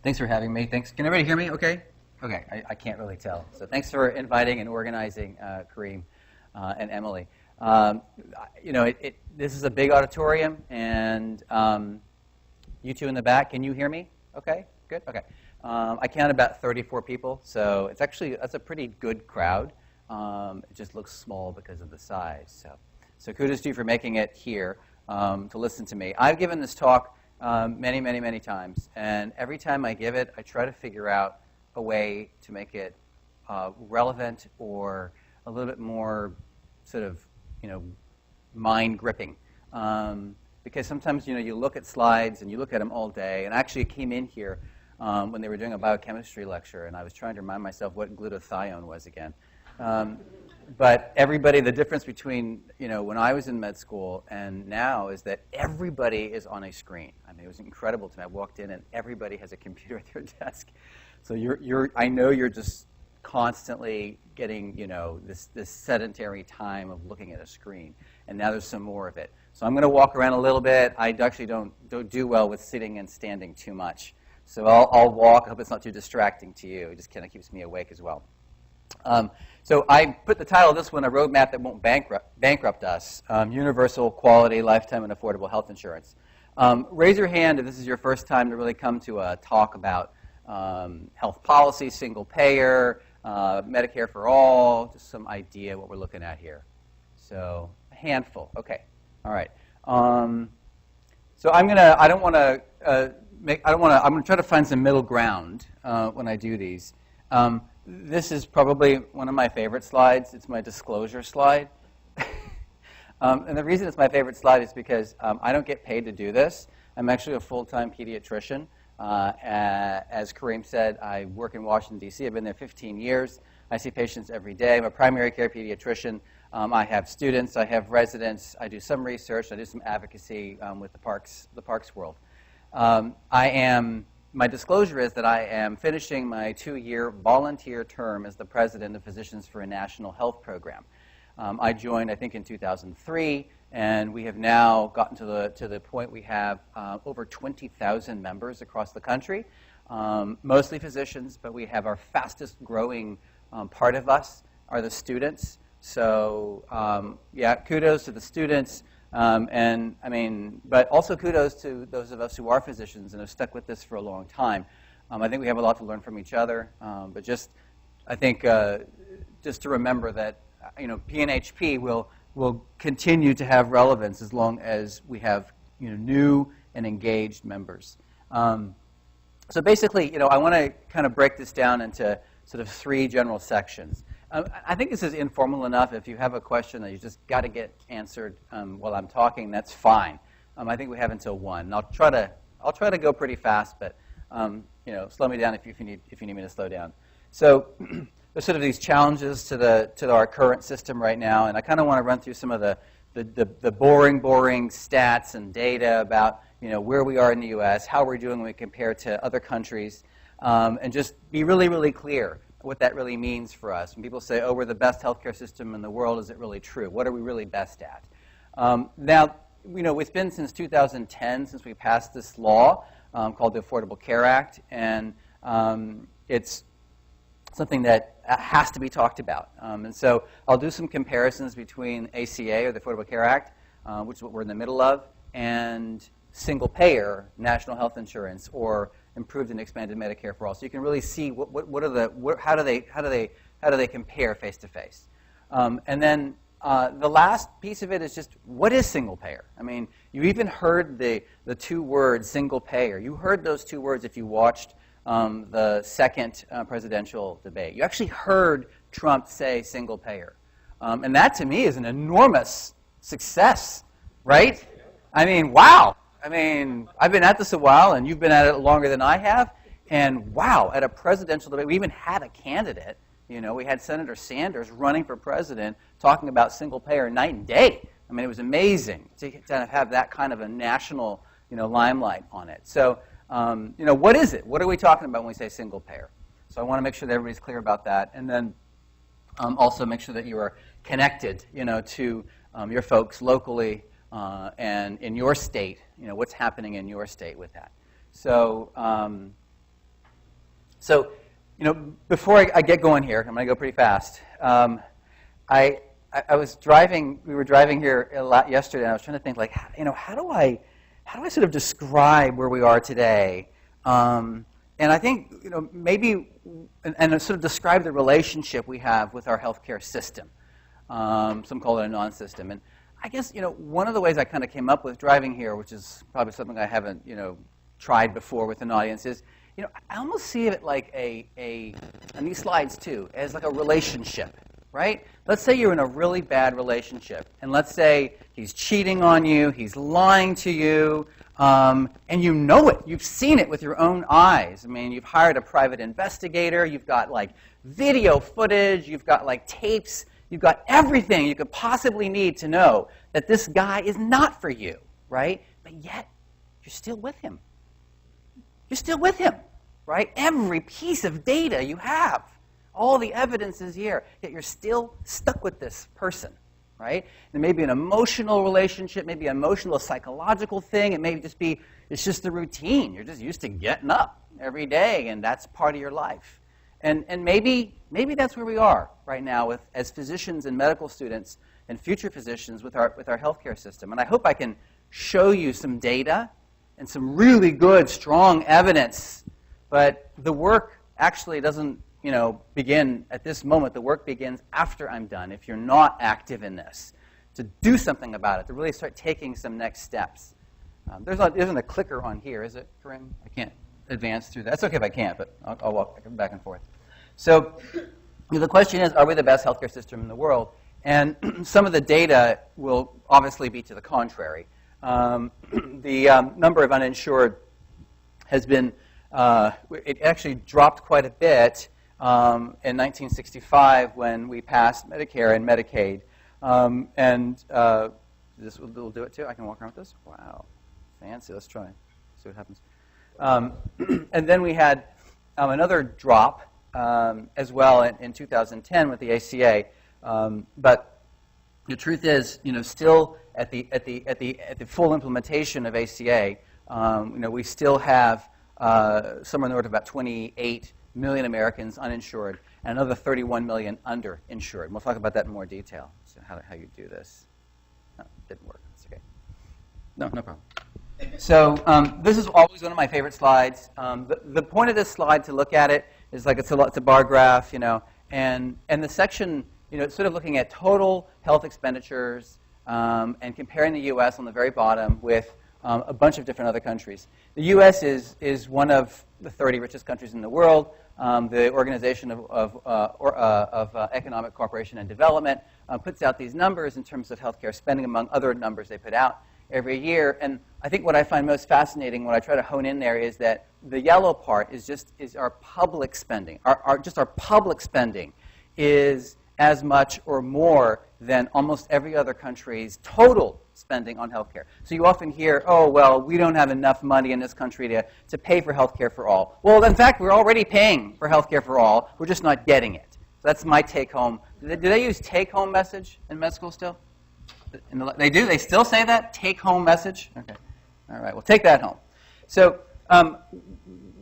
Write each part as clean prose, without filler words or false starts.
Thanks for having me. Thanks. Can everybody hear me okay? Okay, I can't really tell. So thanks for inviting and organizing Kareem and Emily. This is a big auditorium, and you two in the back, can you hear me? Okay, good, okay. I count about 34 people, so that's a pretty good crowd. It just looks small because of the size. So kudos to you for making it here to listen to me. I've given this talk many times, and every time I give it, I try to figure out a way to make it relevant or a little bit more sort of, mind-gripping. Because sometimes, you look at slides and you look at them all day, and I actually came in here when they were doing a biochemistry lecture, and I was trying to remind myself what glutathione was again. But the difference between, when I was in med school and now is that everybody is on a screen. I mean, it was incredible to me. I walked in and everybody has a computer at their desk. So I know you're just constantly getting, this sedentary time of looking at a screen. And now there's some more of it. So I'm going to walk around a little bit. I actually don't do well with sitting and standing too much. So I'll walk. I hope it's not too distracting to you. It just kind of keeps me awake as well. So I put the title of this one, A Roadmap That Won't Bankrupt Us, Universal Quality, Lifetime, and Affordable Health Insurance. Raise your hand if this is your first time to really come to a talk about health policy, single payer, Medicare for all, just some idea what we're looking at here. So a handful, okay, all right. So I'm gonna try to find some middle ground when I do these. This is probably one of my favorite slides. It's my disclosure slide. And the reason it's my favorite slide is because I don't get paid to do this. I'm actually a full-time pediatrician. As Kareem said, I work in Washington, D.C. I've been there 15 years. I see patients every day. I'm a primary care pediatrician. I have students. I have residents. I do some research. I do some advocacy with the parks world. My disclosure is that I am finishing my 2-year volunteer term as the president of Physicians for a National Health Program. I joined, I think, in 2003, and we have now gotten to the point we have over 20,000 members across the country, mostly physicians, but we have our fastest growing part of us are the students. So kudos to the students. But also kudos to those of us who are physicians and have stuck with this for a long time. I think we have a lot to learn from each other, but just to remember that PNHP will continue to have relevance as long as we have new and engaged members. So basically, I want to kind of break this down into sort of 3 general sections. I think this is informal enough. If you have a question that you just got to get answered while I'm talking, that's fine. I think we have until 1. And I'll try to go pretty fast, but slow me down if you need me to slow down. So there's sort of these challenges to our current system right now, and I kind of want to run through some of the boring stats and data about where we are in the U.S., how we're doing when we compare to other countries, and just be really clear what that really means for us. When people say, oh, we're the best healthcare system in the world, is it really true? What are we really best at? Now, it's been since 2010 since we passed this law called the Affordable Care Act, and it's something that has to be talked about. And so I'll do some comparisons between ACA, or the Affordable Care Act, which is what we're in the middle of, and single payer national health insurance, or improved and expanded Medicare for all. So you can really see how do they compare face to face. And then the last piece of it is just, what is single payer? I mean, you even heard the 2 words single payer. You heard those 2 words if you watched the second presidential debate. You actually heard Trump say single payer. And that to me is an enormous success, right? I mean, wow. I mean, I've been at this a while, and you've been at it longer than I have, and wow, at a presidential debate, we even had a candidate. We had Senator Sanders running for president talking about single payer night and day. I mean, it was amazing to kind of have that kind of a national, limelight on it. So, what is it? What are we talking about when we say single payer? So I want to make sure that everybody's clear about that, and then also make sure that you are connected, to your folks locally and in your state, what's happening in your state with that. So So, before I get going here, I'm going to go pretty fast. I was driving. We were driving here a lot yesterday, and I was trying to think, like, how do I sort of describe where we are today? And I think, maybe, and sort of describe the relationship we have with our healthcare system. Some call it a non-system. And I guess, one of the ways I kind of came up with driving here, which is probably something I haven't, tried before with an audience, is, I almost see it like and these slides too, as like a relationship, right? Let's say you're in a really bad relationship, and let's say he's cheating on you, he's lying to you, and you know it. You've seen it with your own eyes. I mean, you've hired a private investigator, you've got like video footage, you've got like tapes, you've got everything you could possibly need to know that this guy is not for you, right? But yet, you're still with him. You're still with him, right? Every piece of data you have, all the evidence is here, yet you're still stuck with this person, right? It may be an emotional relationship, maybe an emotional, psychological thing. It may just be, it's just the routine. You're just used to getting up every day, and that's part of your life. And maybe that's where we are right now as physicians and medical students and future physicians with our healthcare system. And I hope I can show you some data and some really good, strong evidence. But the work actually doesn't, begin at this moment. The work begins after I'm done, if you're not active in this, to do something about it, to really start taking some next steps. There isn't a clicker on here, is it, Corinne? I can't advance through that. It's okay if I can't, but I'll walk back and forth. So the question is, are we the best healthcare system in the world? And some of the data will obviously be to the contrary. The number of uninsured has been, it actually dropped quite a bit in 1965 when we passed Medicare and Medicaid. This will do it too? I can walk around with this? Wow. Fancy. Let's try. See what happens. And then we had another drop as well in 2010 with the ACA. But the truth is, still at the full implementation of ACA, we still have somewhere in the order of about 28 million Americans uninsured and another 31 million underinsured. And we'll talk about that in more detail. So how you do this? No, it didn't work. It's okay. No problem. So this is always one of my favorite slides. The point of this slide, to look at it, is like it's a bar graph, and the section, it's sort of looking at total health expenditures and comparing the U.S. on the very bottom with a bunch of different other countries. The U.S. is one of the 30 richest countries in the world. The Organization of Economic Cooperation and Development puts out these numbers in terms of healthcare spending, among other numbers they put out every year. And I think what I find most fascinating, what I try to hone in there, is that the yellow part is our public spending. Our public spending is as much or more than almost every other country's total spending on healthcare. So you often hear, oh, well, we don't have enough money in this country to pay for healthcare for all. Well, in fact, we're already paying for healthcare for all. We're just not getting it. So that's my take-home. Do they use take-home message in med school still? They do? They still say that? Take-home message? Okay. All right. Well, take that home. So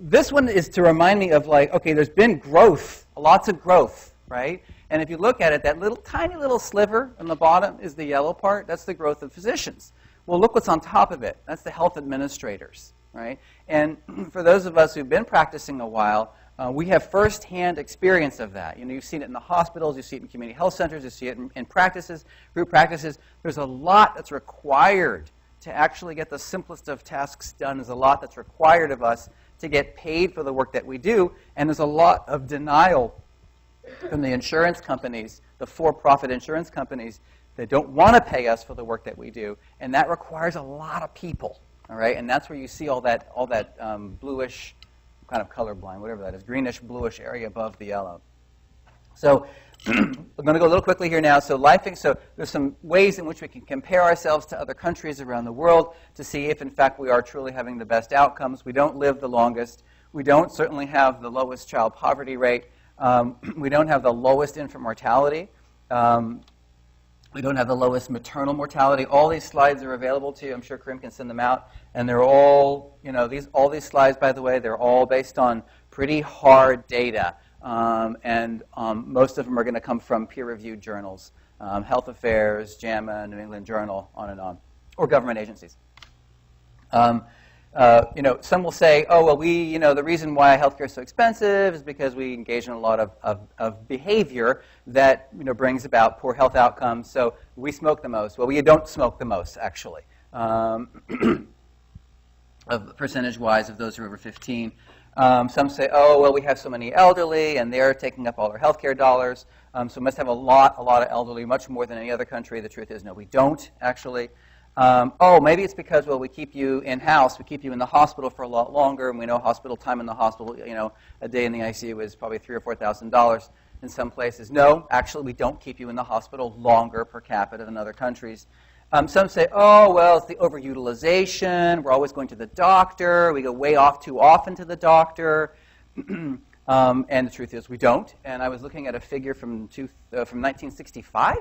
this one is to remind me of, like, okay, there's been growth, lots of growth, right? And if you look at it, that little tiny little sliver on the bottom is the yellow part. That's the growth of physicians. Well, look what's on top of it. That's the health administrators, right? And for those of us who've been practicing a while, we have firsthand experience of that. You've seen it in the hospitals, you see it in community health centers, you see it in practices, group practices. There's a lot that's required to actually get the simplest of tasks done. There's a lot that's required of us to get paid for the work that we do, and there's a lot of denial from the insurance companies, the for-profit insurance companies, that don't want to pay us for the work that we do, and that requires a lot of people, all right? And that's where you see all that bluish, kind of colorblind, whatever that is, greenish, bluish area above the yellow. So I'm going to go a little quickly here now. So there's some ways in which we can compare ourselves to other countries around the world to see if, in fact, we are truly having the best outcomes. We don't live the longest. We don't certainly have the lowest child poverty rate. We don't have the lowest infant mortality. We don't have the lowest maternal mortality. All these slides are available to you. I'm sure Karim can send them out. And they're all, all these slides, by the way, they're all based on pretty hard data, and most of them are going to come from peer-reviewed journals, Health Affairs, JAMA, New England Journal, on and on, or government agencies. Some will say, oh, well, the reason why healthcare is so expensive is because we engage in a lot of behavior that, brings about poor health outcomes, so we smoke the most. Well, we don't smoke the most, actually, percentage-wise of those who are over 15. Some say, oh, well, we have so many elderly, and they're taking up all our healthcare dollars, so we must have a lot of elderly, much more than any other country. The truth is, no, we don't, actually. Oh, maybe it's because, well, we keep you in-house, we keep you in the hospital for a lot longer, and we know hospital time in the hospital, a day in the ICU is probably $3,000 or $4,000 in some places. No, actually, we don't keep you in the hospital longer per capita than other countries. Some say, oh, well, it's the overutilization, we're always going to the doctor, we go way off too often to the doctor, and the truth is we don't. And I was looking at a figure from 1965,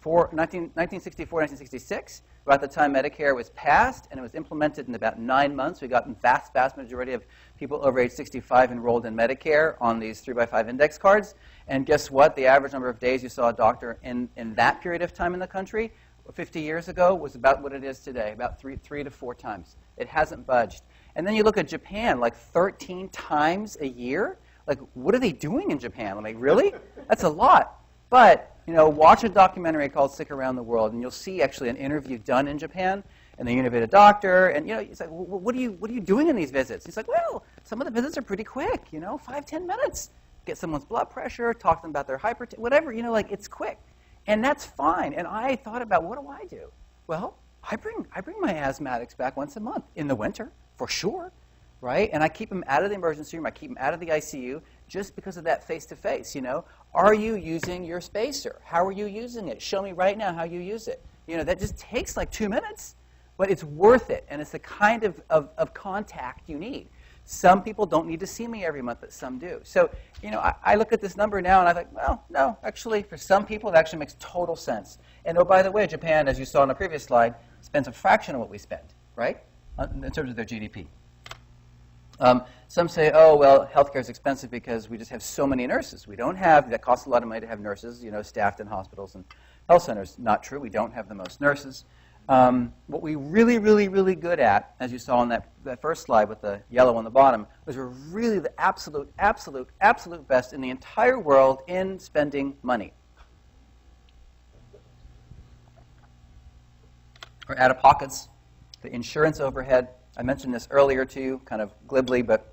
1964, 1966, about the time Medicare was passed, and it was implemented in about 9 months. We got the vast majority of people over age 65 enrolled in Medicare on these 3x5 index cards. And guess what? The average number of days you saw a doctor in that period of time in the country 50 years ago was about what it is today, about three to four times. It hasn't budged. And then you look at Japan, like 13 times a year. Like, what are they doing in Japan? I'm like, really? That's a lot. But watch a documentary called Sick Around the World, and you'll see actually an interview done in Japan, and they interviewed a doctor, and it's like, well, what are you doing in these visits? He's like, well, some of the visits are pretty quick, 5-10 minutes. Get someone's blood pressure, talk to them about their hypertension, whatever, like it's quick, and that's fine. And I thought about, what do I do? Well, I bring my asthmatics back once a month in the winter, for sure, right? And I keep them out of the emergency room, I keep them out of the ICU, just because of that face-to-face, Are you using your spacer? How are you using it? Show me right now how you use it. That just takes like 2 minutes, but it's worth it, and it's the kind of contact you need. Some people don't need to see me every month, but some do. So, I look at this number now, and I think, well, no, actually, for some people, it actually makes total sense. And oh, by the way, Japan, as you saw on the previous slide, spends a fraction of what we spend, right, in terms of their GDP. Some say, oh, well, healthcare is expensive because we just have so many nurses. We don't have, that costs a lot of money to have nurses, staffed in hospitals and health centers. Not true. We don't have the most nurses. What we really good at, as you saw on that first slide with the yellow on the bottom, was we're really the absolute best in the entire world in spending money. Our out-of-pockets, the insurance overhead. I mentioned this earlier to you, kind of glibly, but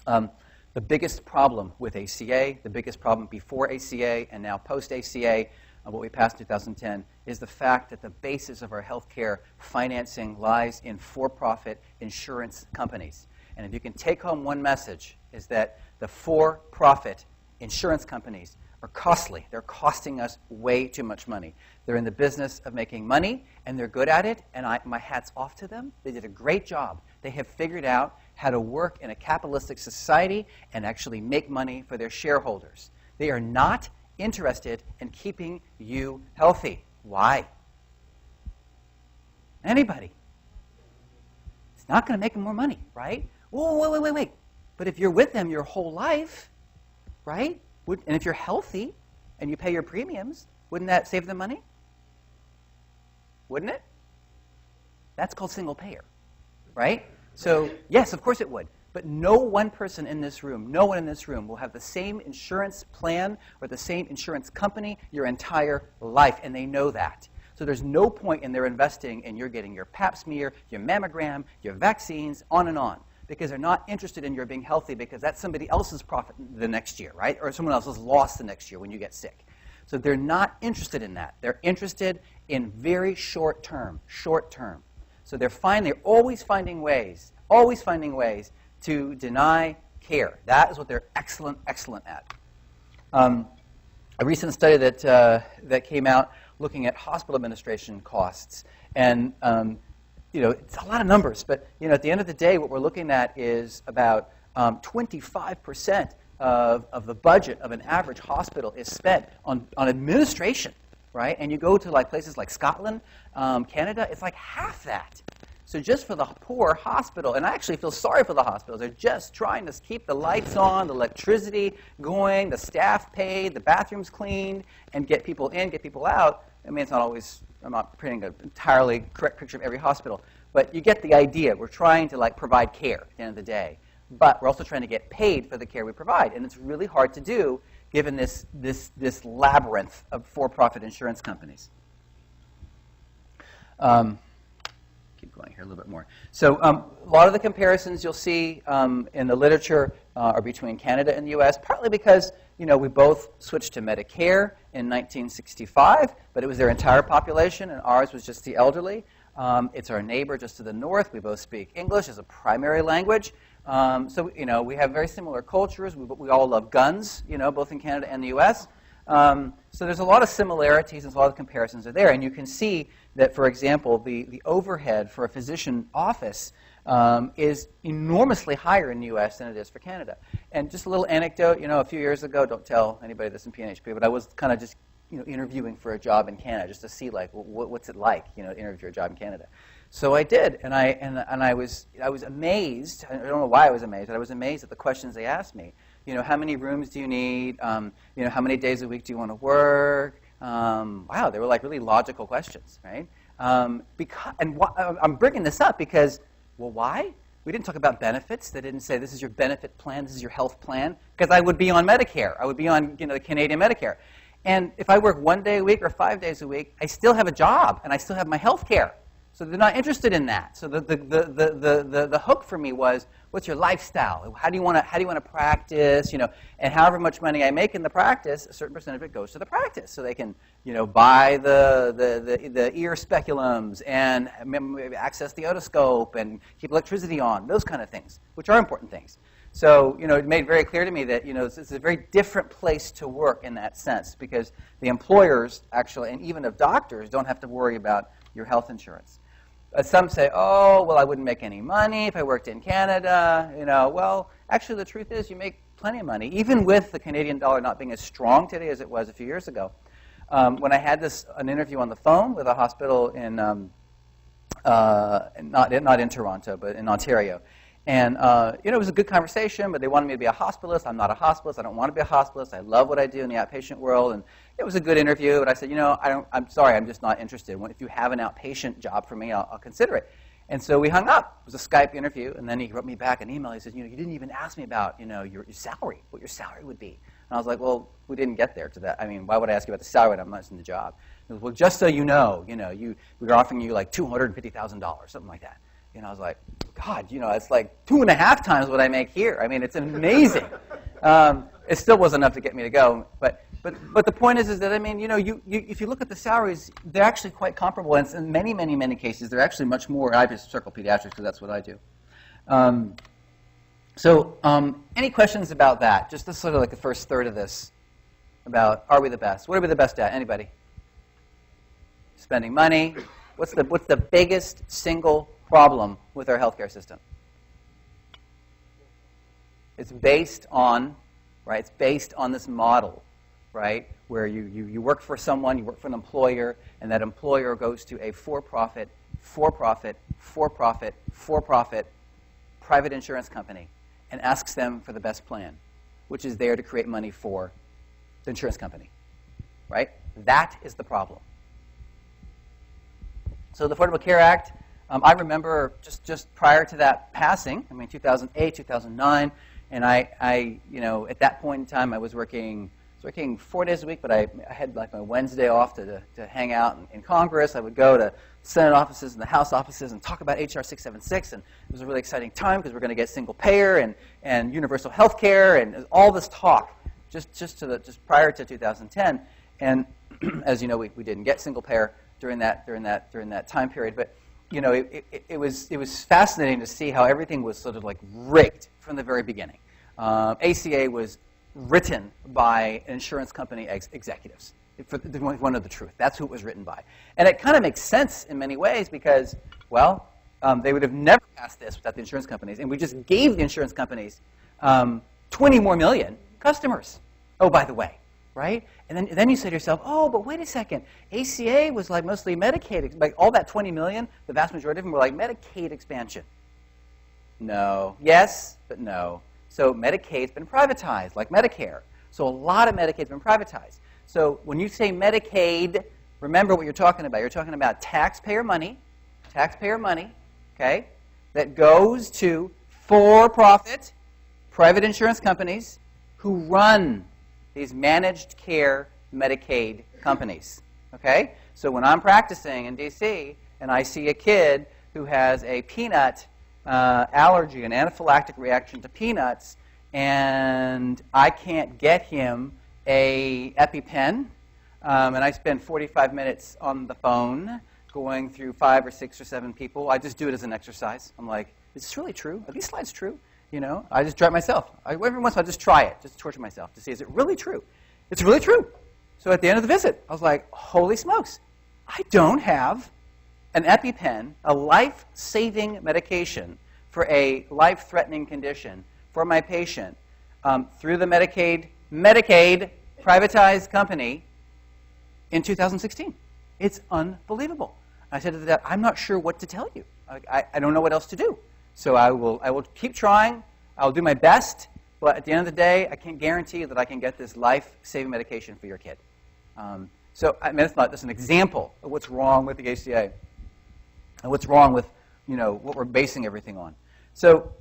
the biggest problem with ACA, the biggest problem before ACA and now post-ACA, what we passed in 2010, is the fact that the basis of our healthcare financing lies in for-profit insurance companies. And if you can take home one message, is that the for-profit insurance companies are costly. They're costing us way too much money. They're in the business of making money, and they're good at it, and my hat's off to them. They did a great job. They have figured out how to work in a capitalistic society and actually make money for their shareholders. They are not interested in keeping you healthy. Why? Anybody. It's not going to make them more money, right? Whoa, wait. But if you're with them your whole life, right? And if you're healthy and you pay your premiums, wouldn't that save them money? Wouldn't it? That's called single payer, right? So yes, of course it would. But no one person in this room, no one in this room will have the same insurance plan or the same insurance company your entire life, and they know that. So there's no point in their investing in your getting your pap smear, your mammogram, your vaccines, on and on, because they're not interested in your being healthy, because that's somebody else's profit the next year, right? Or someone else's loss the next year when you get sick. So they're not interested in that. They're interested in very short term. So they're always finding ways to deny care. That is what they're excellent at. A recent study that came out looking at hospital administration costs, and it's a lot of numbers, but at the end of the day, what we're looking at is about 25% of the budget of an average hospital is spent on administration, right? And you go to places like Scotland, Canada, it's like half that. So just for the poor hospital, and I actually feel sorry for the hospitals, they're just trying to keep the lights on, the electricity going, the staff paid, the bathrooms cleaned, and get people in, get people out. I mean, it's not always, I'm not painting an entirely correct picture of every hospital, but you get the idea. We're trying to provide care at the end of the day, but we're also trying to get paid for the care we provide, and it's really hard to do given this labyrinth of for-profit insurance companies. Keep going here a little bit more. So a lot of the comparisons you'll see in the literature are between Canada and the U.S., partly because we both switched to Medicare in 1965, but it was their entire population, and ours was just the elderly. It's our neighbor just to the north. We both speak English as a primary language. So we have very similar cultures. We all love guns, both in Canada and the U.S. So there's a lot of similarities and a lot of comparisons are there. And you can see that, for example, the overhead for a physician office is enormously higher in the U.S. than it is for Canada. And just a little anecdote, a few years ago, don't tell anybody this in PNHP, but I was kind of just interviewing for a job in Canada just to see what's it like, to interview for a job in Canada. So I did, and I was amazed. I don't know why I was amazed, but I was amazed at the questions they asked me. How many rooms do you need? How many days a week do you want to work? Wow, they were really logical questions, right? I'm bringing this up because, well, why? We didn't talk about benefits. They didn't say this is your benefit plan, this is your health plan, because I would be on Medicare. I would be on the Canadian Medicare. And if I work 1 day a week or 5 days a week, I still have a job and I still have my health care. So they're not interested in that. So the hook for me was, what's your lifestyle? How do you want to practice? And however much money I make in the practice, a certain percentage of it goes to the practice, so they can buy the ear speculums and maybe access the otoscope and keep electricity on, those kind of things, which are important things. So it made very clear to me that it's a very different place to work in that sense, because the employers actually, and even of doctors, don't have to worry about your health insurance. Some say, oh, well, I wouldn't make any money if I worked in Canada. Well, actually, the truth is you make plenty of money, even with the Canadian dollar not being as strong today as it was a few years ago. When I had an interview on the phone with a hospital in, not in Toronto, but in Ontario, and it was a good conversation, but they wanted me to be a hospitalist. I'm not a hospitalist. I don't want to be a hospitalist. I love what I do in the outpatient world, and it was a good interview. But I said, I'm sorry, I'm just not interested. If you have an outpatient job for me, I'll consider it. And so we hung up. It was a Skype interview, and then he wrote me back an email. He said, you didn't even ask me about your salary, what your salary would be. And I was like, well, we didn't get there to that. I mean, why would I ask you about the salary when I'm not in the job? He goes, well, just so you know, we were offering you like $250,000, something like that. I was like, God, it's like 2.5 times what I make here. I mean, it's amazing. It still wasn't enough to get me to go. But the point is that, I mean, if you look at the salaries, they're actually quite comparable. And in many, many, many cases, they're actually much more. I just circle pediatrics because that's what I do. Any questions about that? Just this sort of like the first third of this about, are we the best? What are we the best at? Anybody? Spending money. What's the biggest single problem with our healthcare system? It's based on, right? It's based on this model, right? Where you work for someone, you work for an employer, and that employer goes to a for-profit private insurance company and asks them for the best plan, which is there to create money for the insurance company, right? That is the problem. So the Affordable Care Act, I remember just prior to that passing, 2008, 2009, and I at that point in time, I was working 4 days a week, but I had like my Wednesday off to hang out in Congress. I would go to Senate offices and the House offices and talk about HR 676, and it was a really exciting time because we're going to get single payer and universal health care and all this talk just prior to 2010. And as you know, we didn't get single payer during that time period, but it was fascinating to see how everything was sort of like rigged from the very beginning. ACA was written by insurance company executives. They want to know the truth. That's who it was written by. And it kind of makes sense in many ways because, well, they would have never passed this without the insurance companies. And we just gave the insurance companies 20 more million customers. Oh, by the way, right? And then you say to yourself, oh, but wait a second. ACA was like mostly Medicaid. Like all that 20 million, the vast majority of them were like Medicaid expansion. No. Yes, but no. So Medicaid's been privatized, like Medicare. So a lot of Medicaid's been privatized. So when you say Medicaid, remember what you're talking about. You're talking about taxpayer money, okay, that goes to for-profit private insurance companies who run these managed care Medicaid companies, okay? So when I'm practicing in D.C. and I see a kid who has a peanut allergy, an anaphylactic reaction to peanuts, and I can't get him a EpiPen, and I spend 45 minutes on the phone going through 5 or 6 or 7 people. I just do it as an exercise. I'm like, is this really true? Are these slides true? You know, I just try it myself. Every once in a while, I just try it, just to torture myself to see, is it really true? It's really true. So at the end of the visit, I was like, holy smokes, I don't have an EpiPen, a life-saving medication for a life-threatening condition for my patient through the Medicaid privatized company in 2016. It's unbelievable. I said to the dad, I'm not sure what to tell you. I don't know what else to do. So I will keep trying. I'll do my best. But at the end of the day, I can't guarantee that I can get this life-saving medication for your kid. So I mean, that's an example of what's wrong with the ACA and what's wrong with what we're basing everything on. So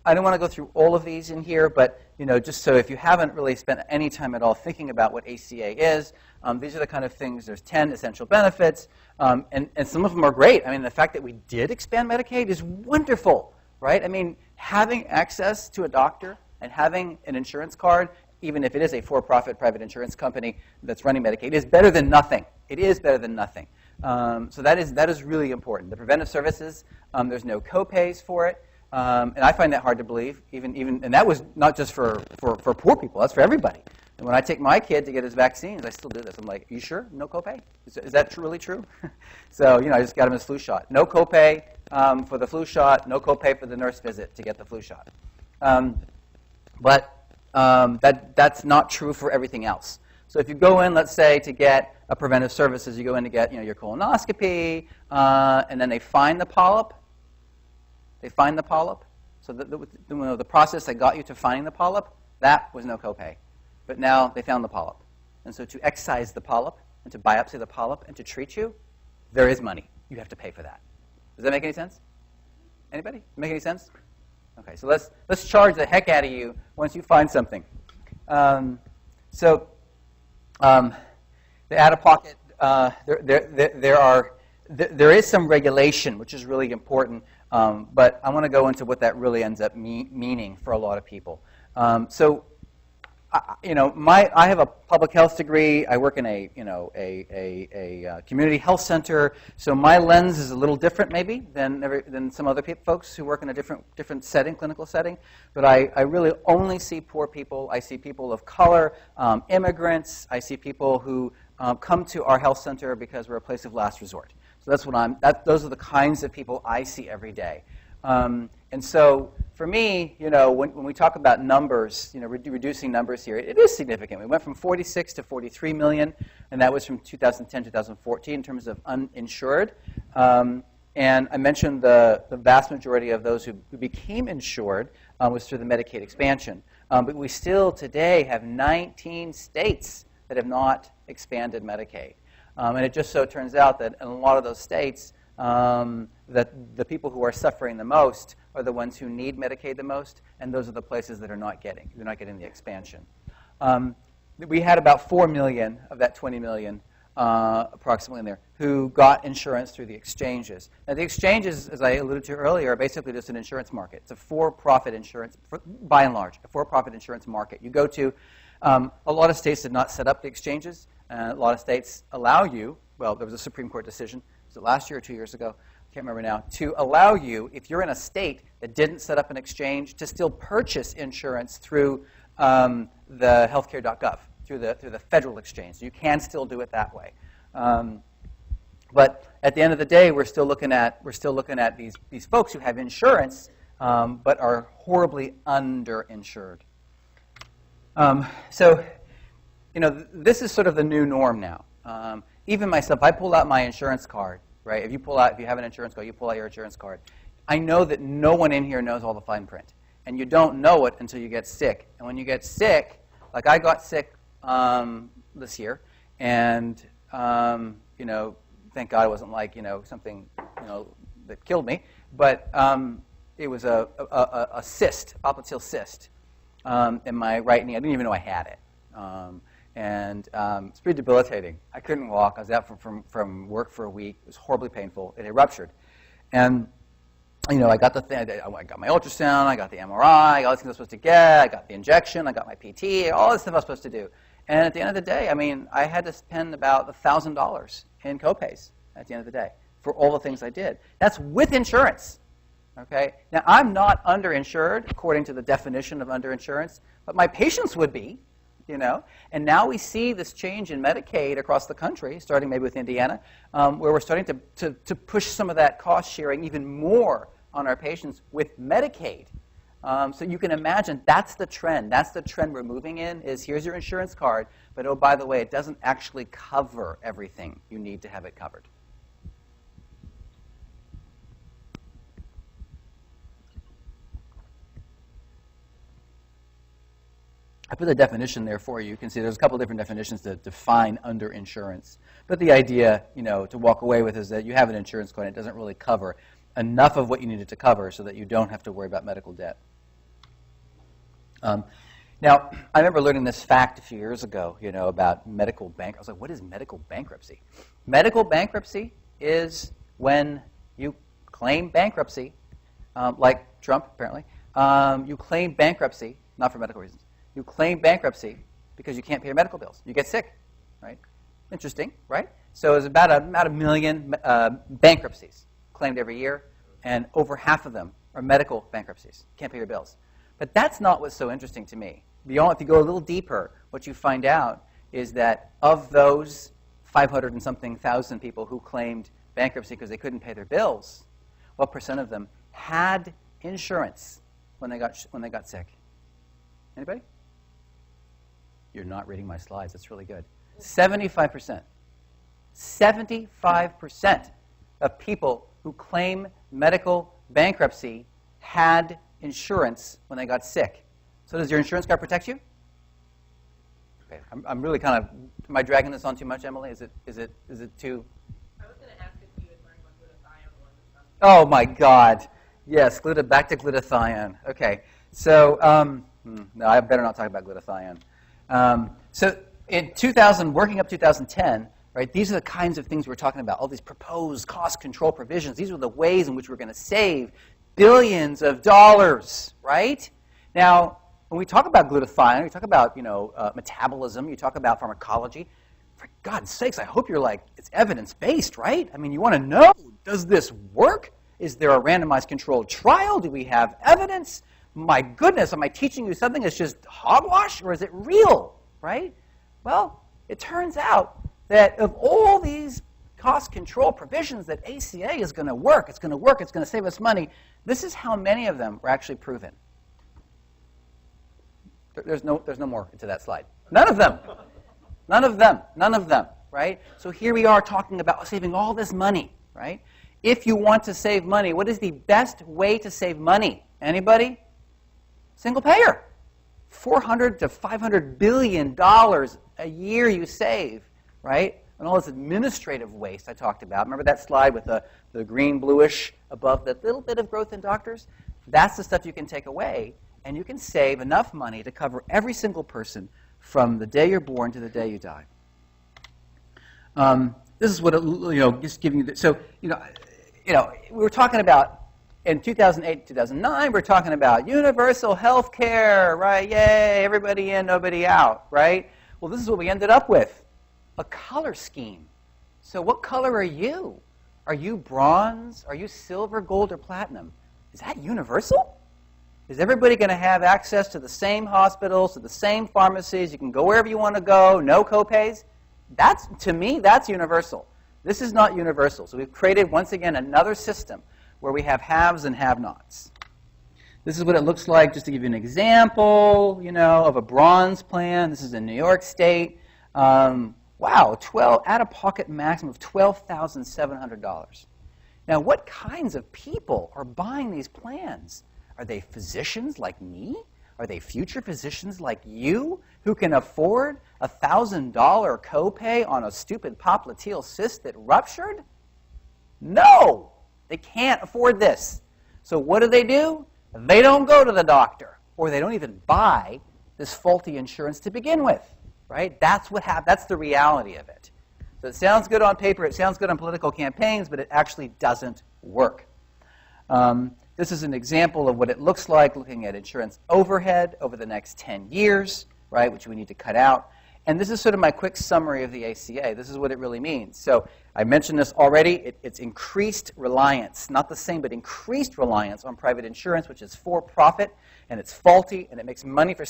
I don't want to go through all of these in here, but just so if you haven't really spent any time at all thinking about what ACA is, these are the kind of things. There's 10 essential benefits, and some of them are great. I mean, the fact that we did expand Medicaid is wonderful, right? I mean, having access to a doctor and having an insurance card, even if it is a for-profit private insurance company that's running Medicaid, is better than nothing. It is better than nothing. So that is really important. The preventive services, there's no co-pays for it. And I find that hard to believe, and that was not just for poor people, that's for everybody. And when I take my kid to get his vaccines, I still do this. I'm like, are you sure? No copay? Is that really true? So, I just got him his flu shot. No copay for the flu shot, no copay for the nurse visit to get the flu shot. But that's not true for everything else. So if you go in, let's say, to get a preventive services, you go in to get your colonoscopy, and then they find the polyp. They find the polyp. So the process that got you to finding the polyp, that was no copay. But now they found the polyp. And so to excise the polyp and to biopsy the polyp and to treat you, there is money. You have to pay for that. Does that make any sense? Anybody? Make any sense? Okay, so let's charge the heck out of you once you find something. The out-of-pocket, there is some regulation, which is really important. But I want to go into what that really ends up meaning for a lot of people. I have a public health degree. I work in a community health center. So my lens is a little different, maybe, than some other folks who work in a different setting, clinical setting. But I really only see poor people. I see people of color, immigrants. I see people who come to our health center because we're a place of last resort. So those are the kinds of people I see every day. And so for me, when we talk about numbers, reducing numbers here, it is significant. We went from 46 to 43 million, and that was from 2010 to 2014 in terms of uninsured. And I mentioned the vast majority of those who became insured was through the Medicaid expansion. But we still today have 19 states that have not expanded Medicaid. And it just so turns out that in a lot of those states, that the people who are suffering the most are the ones who need Medicaid the most, and those are the places that they're not getting the expansion. We had about 4 million of that 20 million, approximately in there, who got insurance through the exchanges. Now, the exchanges, as I alluded to earlier, are basically just an insurance market. It's a for-profit insurance, by and large, a for-profit insurance market. You go to a lot of states did not set up the exchanges. A lot of states allow you, well, there was a Supreme Court decision, was it last year or 2 years ago? I can't remember now, to allow you, if you're in a state that didn't set up an exchange, to still purchase insurance through the healthcare.gov, through the federal exchange. So you can still do it that way. But at the end of the day, we're still looking at these folks who have insurance but are horribly underinsured. So this is sort of the new norm now. Even myself, I pull out my insurance card, right? If you have an insurance card, you pull out your insurance card. I know that no one in here knows all the fine print. And you don't know it until you get sick. And when you get sick, like I got sick this year, and thank God it wasn't like something that killed me, but it was a cyst, popliteal cyst, in my right knee. I didn't even know I had it, and it's pretty debilitating. I couldn't walk. I was out from work for a week. It was horribly painful. It had ruptured, and I got the thing. I got my ultrasound. I got the MRI. I got all the things I was supposed to get. I got the injection. I got my PT. All this stuff I was supposed to do. And at the end of the day, I had to spend about $1,000 in copays at the end of the day for all the things I did. That's with insurance. Okay. Now I'm not underinsured according to the definition of underinsurance, but my patients would be. And now we see this change in Medicaid across the country, starting maybe with Indiana, where we're starting to push some of that cost sharing even more on our patients with Medicaid. So you can imagine that's the trend. That's the trend we're moving in, is here's your insurance card, but oh, by the way, it doesn't actually cover everything you need to have it covered. I put the definition there for you. You can see there's a couple different definitions that define underinsurance. But the idea, to walk away with is that you have an insurance card and it doesn't really cover enough of what you needed to cover so that you don't have to worry about medical debt. Now, I remember learning this fact a few years ago, about medical bank. I was like, what is medical bankruptcy? Medical bankruptcy is when you claim bankruptcy, like Trump, apparently. You claim bankruptcy, not for medical reasons. You claim bankruptcy because you can't pay your medical bills. You get sick, right? Interesting, right? So there's about a million bankruptcies claimed every year, and over half of them are medical bankruptcies. Can't pay your bills. But that's not what's so interesting to me. If you go a little deeper, what you find out is that of those 500 and something thousand people who claimed bankruptcy because they couldn't pay their bills, what percent of them had insurance when they got sick? Anybody? You're not reading my slides. That's really good. 75%. 75% of people who claim medical bankruptcy had insurance when they got sick. So does your insurance card protect you? Okay, I'm really kind of, am I dragging this on too much, Emily? Is it too? I was going to ask if you had learned what glutathione was. Oh my God. Yes, back to glutathione. Okay, so no, I better not talk about glutathione. So in 2000, working up 2010, right, these are the kinds of things we're talking about, all these proposed cost control provisions. These are the ways in which we're going to save billions of dollars, right? Now, when we talk about glutathione, we talk about, metabolism, you talk about pharmacology. For God's sakes, I hope you're like, it's evidence-based, right? You want to know, does this work? Is there a randomized controlled trial? Do we have evidence? My goodness, am I teaching you something that's just hogwash, or is it real, right? Well, it turns out that of all these cost control provisions that ACA is going to work, it's going to save us money, this is how many of them were actually proven. There's no more to that slide. None of them. None of them, right? So here we are talking about saving all this money, right? If you want to save money, what is the best way to save money? Anybody? Single payer. $400 to $500 billion a year you save, right? And all this administrative waste I talked about. Remember that slide with the green, bluish above that little bit of growth in doctors? That's the stuff you can take away, and you can save enough money to cover every single person from the day you're born to the day you die. This is what just giving you. So we were talking about in 2008, 2009. We're talking about universal health care, right? Yay, everybody in, nobody out, right? Well, this is what we ended up with: a color scheme. So, what color are you? Are you bronze? Are you silver, gold, or platinum? Is that universal? Is everybody going to have access to the same hospitals, to the same pharmacies? You can go wherever you want to go, no copays? To me, that's universal. This is not universal. So we've created, once again, another system where we have haves and have-nots. This is what it looks like, just to give you an example, of a bronze plan. This is in New York State. Wow, out-of-pocket maximum of $12,700. Now, what kinds of people are buying these plans? Are they physicians like me? Are they future physicians like you who can afford a $1,000 copay on a stupid popliteal cyst that ruptured? No, they can't afford this. So what do? They don't go to the doctor, or they don't even buy this faulty insurance to begin with, right? That's what happens. That's the reality of it. So it sounds good on paper, it sounds good on political campaigns, but it actually doesn't work. This is an example of what it looks like looking at insurance overhead over the next 10 years, right, which we need to cut out. And this is sort of my quick summary of the ACA. This is what it really means. So I mentioned this already. It's increased reliance, not the same, but increased reliance on private insurance, which is for profit, and it's faulty, and it makes money for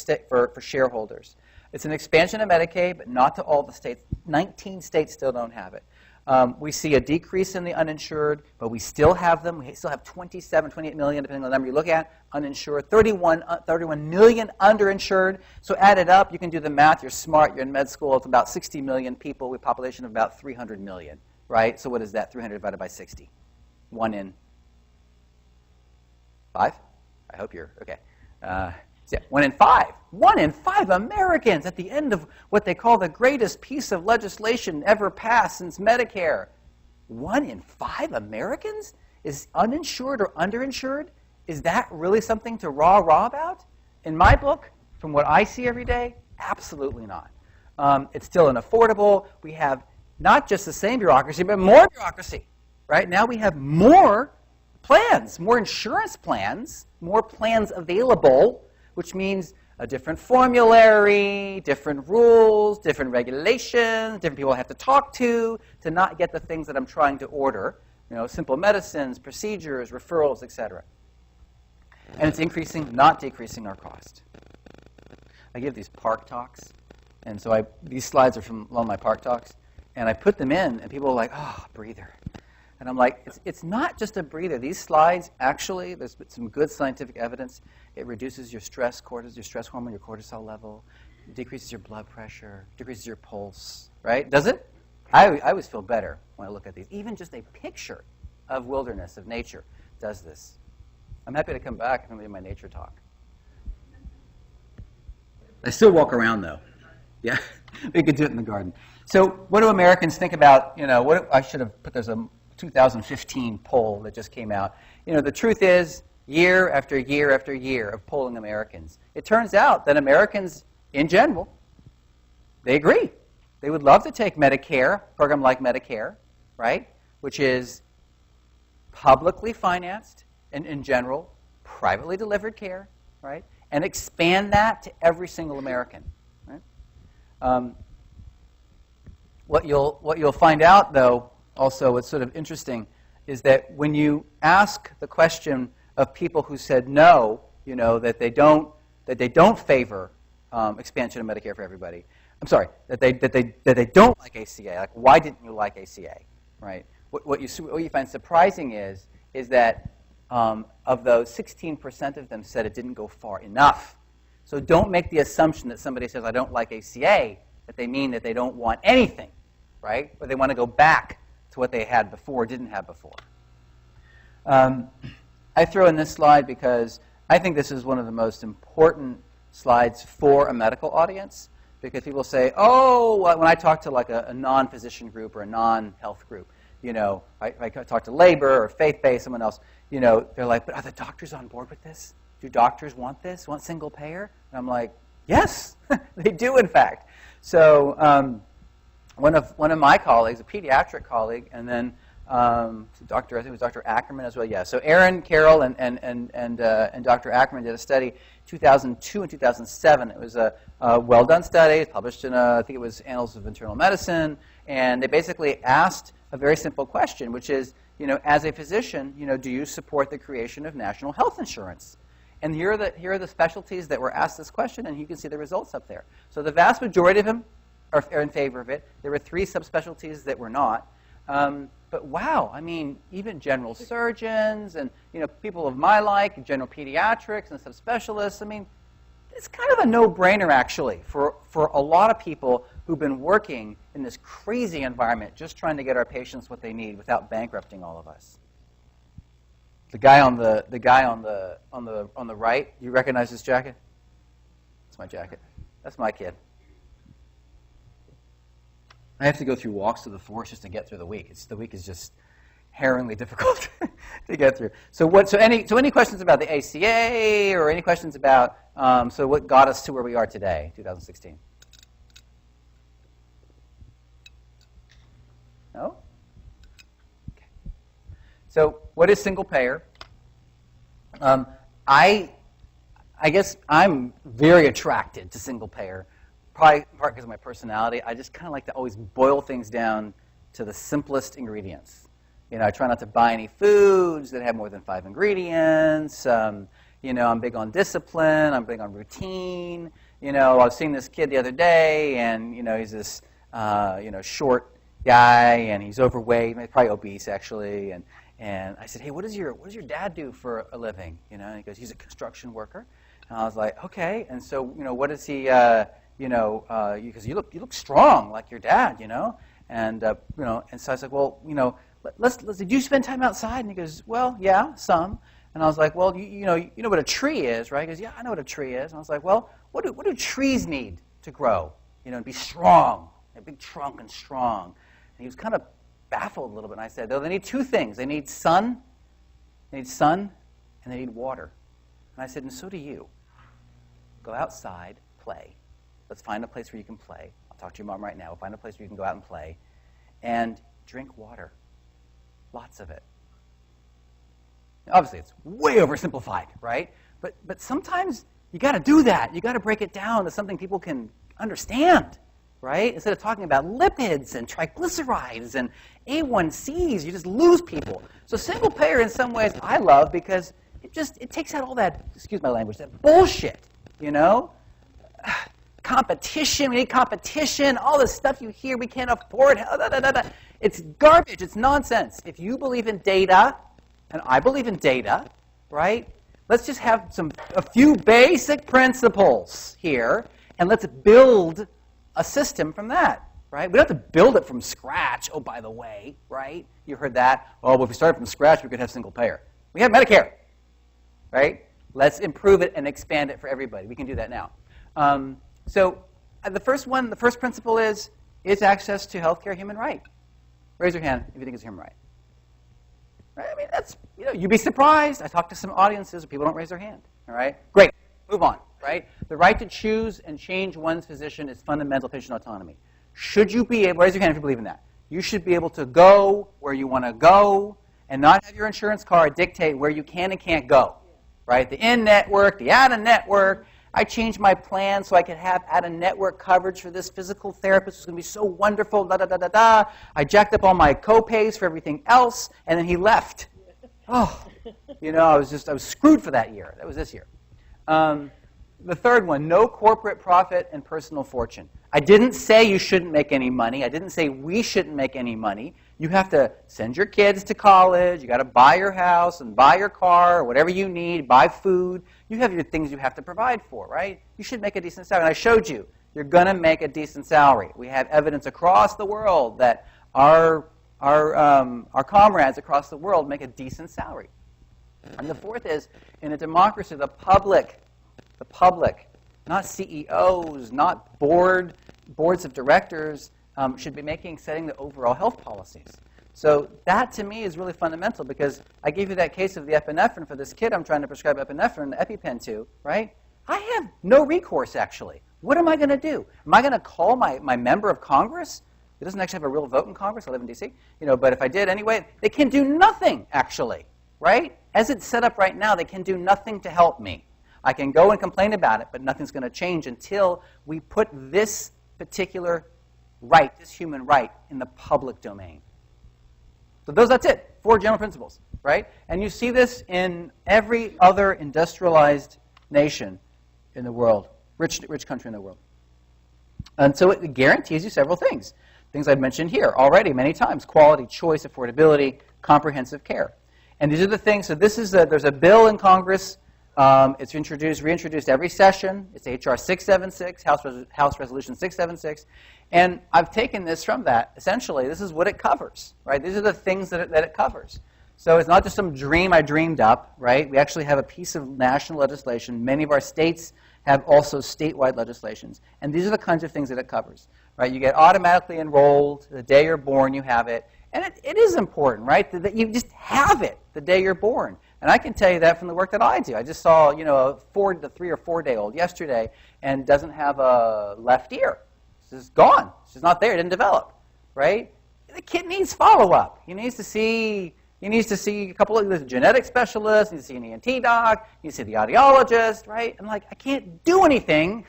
shareholders. It's an expansion of Medicaid, but not to all the states. 19 states still don't have it. We see a decrease in the uninsured, but we still have them. We still have 27, 28 million, depending on the number you look at, uninsured, 31 million underinsured. So add it up. You can do the math. You're smart. You're in med school. It's about 60 million people with a population of about 300 million, right? So what is that? 300 divided by 60. 1 in 5? I hope you're okay. Yeah, 1 in 5. 1 in 5 Americans at the end of what they call the greatest piece of legislation ever passed since Medicare. 1 in 5 Americans is uninsured or underinsured? Is that really something to rah-rah about? In my book, from what I see every day, absolutely not. It's still unaffordable. We have not just the same bureaucracy, but more bureaucracy. Right? Now we have more plans, more insurance plans, more plans available, which means a different formulary, different rules, different regulations, different people I have to talk to not get the things that I'm trying to order, simple medicines, procedures, referrals, etc. And it's increasing, not decreasing our cost. I give these park talks, and so these slides are from one of my park talks, and I put them in, and people are like, oh, breather. And I'm like, it's not just a breather. These slides, actually, there's some good scientific evidence. It reduces your stress hormone, your cortisol level, decreases your blood pressure, decreases your pulse, right? Does it? I always feel better when I look at these. Even just a picture of wilderness, of nature, does this. I'm happy to come back and do my nature talk. I still walk around, though. Yeah, we could do it in the garden. So what do Americans think about, I should have put, there's a 2015 poll that just came out. The truth is, year after year after year of polling Americans, it turns out that Americans, in general, they agree. They would love to take Medicare, a program like Medicare, right, which is publicly financed and, in general, privately delivered care, right, and expand that to every single American. Right? What you'll find out, though, also, what's sort of interesting is that when you ask the question of people who said no, that they don't favor expansion of Medicare for everybody. I'm sorry, that they don't like ACA. Like, why didn't you like ACA? Right? What you find surprising is that of those, 16% of them said it didn't go far enough. So don't make the assumption that somebody says I don't like ACA that they mean that they don't want anything, right? Or they want to go back to what they had before, didn't have before. I throw in this slide because I think this is one of the most important slides for a medical audience, because people say, oh, when I talk to like a non-physician group or a non-health group, I talk to labor or faith-based, someone else, they're like, but are the doctors on board with this? Do doctors want this, want single payer? And I'm like, yes, they do, in fact. So one of my colleagues, a pediatric colleague, and then I think it was Dr. Ackerman as well. Yeah. So Aaron Carroll and Dr. Ackerman did a study, 2002 and 2007. It was a well-done study. It's published in I think it was Annals of Internal Medicine, and they basically asked a very simple question, which is, as a physician, do you support the creation of national health insurance? And here are the specialties that were asked this question, and you can see the results up there. So the vast majority of them are in favor of it. There were 3 subspecialties that were not. But wow, I mean, even general surgeons and people of my like, general pediatrics and subspecialists, I mean, it's kind of a no-brainer actually for for a lot of people who've been working in this crazy environment, just trying to get our patients what they need without bankrupting all of us. The guy on the right, you recognize this jacket? That's my jacket. That's my kid. I have to go through walks to the forest just to get through the week. The week is just harrowingly difficult to get through. So any questions about the ACA or any questions about so what got us to where we are today, 2016? No? Okay. So what is single payer? I guess I'm very attracted to single payer, probably in part because of my personality. I just kind of like to always boil things down to the simplest ingredients. You know, I try not to buy any foods that have more than 5 ingredients. You know, I'm big on discipline. I'm big on routine. You know, I was seeing this kid the other day, and, you know, he's this, you know, short guy, and he's overweight, probably obese, actually. And I said, hey, what does your dad do for a living? You know, and he goes, he's a construction worker. And I was like, okay. And so, you know, what does he, you know, because you look strong like your dad, you know. And, you know, and so I was like, well, you know, let's do you spend time outside? And he goes, well, yeah, some. And I was like, well, you know what a tree is, right? He goes, yeah, I know what a tree is. And I was like, well, what do trees need to grow? You know, and be strong, a big trunk and strong. And he was kind of baffled a little bit. And I said, they need 2 things. They need sun, and they need water. And I said, and so do you. Go outside, play. Let's find a place where you can play. I'll talk to your mom right now. We'll find a place where you can go out and play. And drink water. Lots of it. Obviously, it's way oversimplified, right? But sometimes you got to do that. You got to break it down to something people can understand, right? Instead of talking about lipids and triglycerides and A1Cs, you just lose people. So single payer, in some ways, I love because it takes out all that, excuse my language, that bullshit, you know? Competition, we need competition, all this stuff you hear, we can't afford, it's garbage, it's nonsense. If you believe in data, and I believe in data, right? Let's just have a few basic principles here, and let's build a system from that, right? We don't have to build it from scratch, oh, by the way, right? You heard that, oh, well, if we started from scratch, we could have single payer. We have Medicare, right? Let's improve it and expand it for everybody. We can do that now. So the first principle is access to healthcare a human right? Raise your hand if you think it's a human right. Right? I mean, that's, you know, you'd be surprised. I talk to some audiences where people don't raise their hand. All right? Great. Move on, right? The right to choose and change one's physician is fundamental patient autonomy. Should you be able, raise your hand if you believe in that. You should be able to go where you want to go and not have your insurance card dictate where you can and can't go, right? The in-network, the out-of-network. I changed my plan so I could have out-of-network coverage for this physical therapist. It's going to be so wonderful, da-da-da-da-da. I jacked up all my co-pays for everything else, and then he left. Oh, you know, I was screwed for that year. That was this year. The third one, no corporate profit and personal fortune. I didn't say you shouldn't make any money. I didn't say we shouldn't make any money. You have to send your kids to college. You got to buy your house and buy your car, or whatever you need, buy food. You have your things you have to provide for, right? You should make a decent salary. And I showed you, you're going to make a decent salary. We have evidence across the world that our comrades across the world make a decent salary. And the fourth is, in a democracy, the public, not CEOs, not boards of directors, should be setting the overall health policies. So that, to me, is really fundamental because I gave you that case of the epinephrine for this kid I'm trying to prescribe epinephrine, the EpiPen to, right? I have no recourse, actually. What am I going to do? Am I going to call my member of Congress? It doesn't actually have a real vote in Congress. I live in D.C. You know, but if I did anyway, they can do nothing, actually, right? As it's set up right now, they can do nothing to help me. I can go and complain about it, but nothing's going to change until we put this particular right, this human right, in the public domain. So that's it. 4 general principles, right? And you see this in every other industrialized nation in the world, rich country in the world. And so it guarantees you several things. Things I've mentioned here already many times: quality, choice, affordability, comprehensive care. And these are the things. So this is there's a bill in Congress It's reintroduced every session. It's HR 676, House Resolution 676. And I've taken this from that. Essentially, this is what it covers, right? These are the things that it covers. So it's not just some dream I dreamed up, right? We actually have a piece of national legislation. Many of our states have also statewide legislations. And these are the kinds of things that it covers, right? You get automatically enrolled. The day you're born, you have it. And it is important, right, that you just have it the day you're born. And I can tell you that from the work that I do. I just saw, a 3 or 4-day-old yesterday and doesn't have a left ear. It's just gone. It's just not there. It didn't develop, right? The kid needs follow-up. He needs to see a couple of the genetic specialists. He needs to see an ENT doc. He needs to see the audiologist, right? And I can't do anything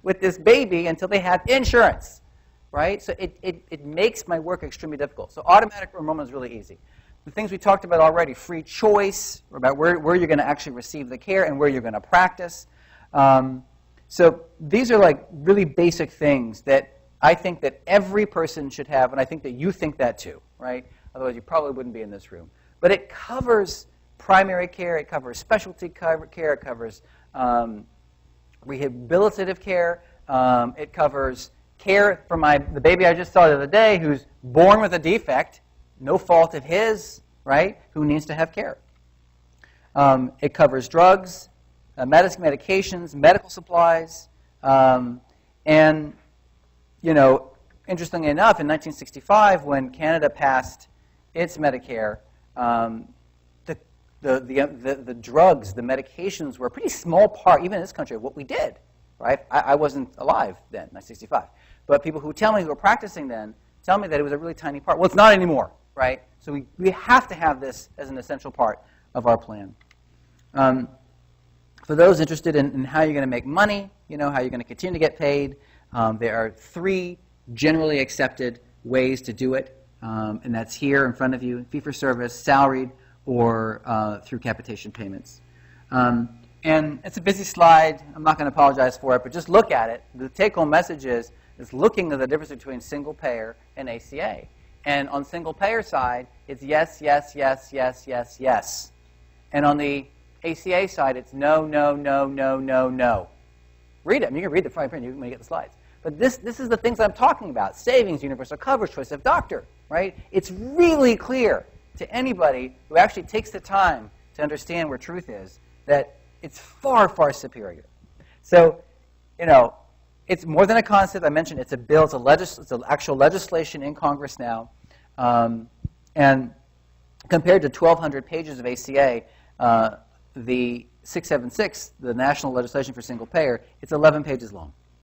with this baby until they have insurance, right? So it makes my work extremely difficult. So automatic enrollment is really easy. The things we talked about already, free choice, about where you're going to actually receive the care and where you're going to practice. So these are really basic things that I think that every person should have, and I think that you think that too, right? Otherwise, you probably wouldn't be in this room. But it covers primary care, it covers specialty care, it covers rehabilitative care, it covers care for the baby I just saw the other day who's born with a defect, no fault of his, right, who needs to have care. It covers drugs, medications, medical supplies, and, interestingly enough, in 1965, when Canada passed its Medicare, the drugs, the medications were a pretty small part, even in this country, of what we did, right? I wasn't alive then, 1965. But people who were practicing then, tell me that it was a really tiny part. Well, it's not anymore, right? So we have to have this as an essential part of our plan. For those interested in how you're going to make money, how you're going to continue to get paid, there are 3 generally accepted ways to do it, and that's here in front of you: fee-for-service, salaried, or through capitation payments. And it's a busy slide. I'm not going to apologize for it, but just look at it. The take-home message is looking at the difference between single payer and ACA. And on single payer side, it's yes, yes, yes, yes, yes, yes. And on the ACA side, it's no, no, no, no, no, no. Read it. I mean, you can read the fine print when you get the slides. But this is the things I'm talking about: savings, universal coverage, choice of doctor, right? It's really clear to anybody who actually takes the time to understand where truth is that it's far, far superior. So, it's more than a concept. I mentioned it's a bill. It's an actual legislation in Congress now. And compared to 1,200 pages of ACA, the 676, the national legislation for single payer, it's 11 pages long.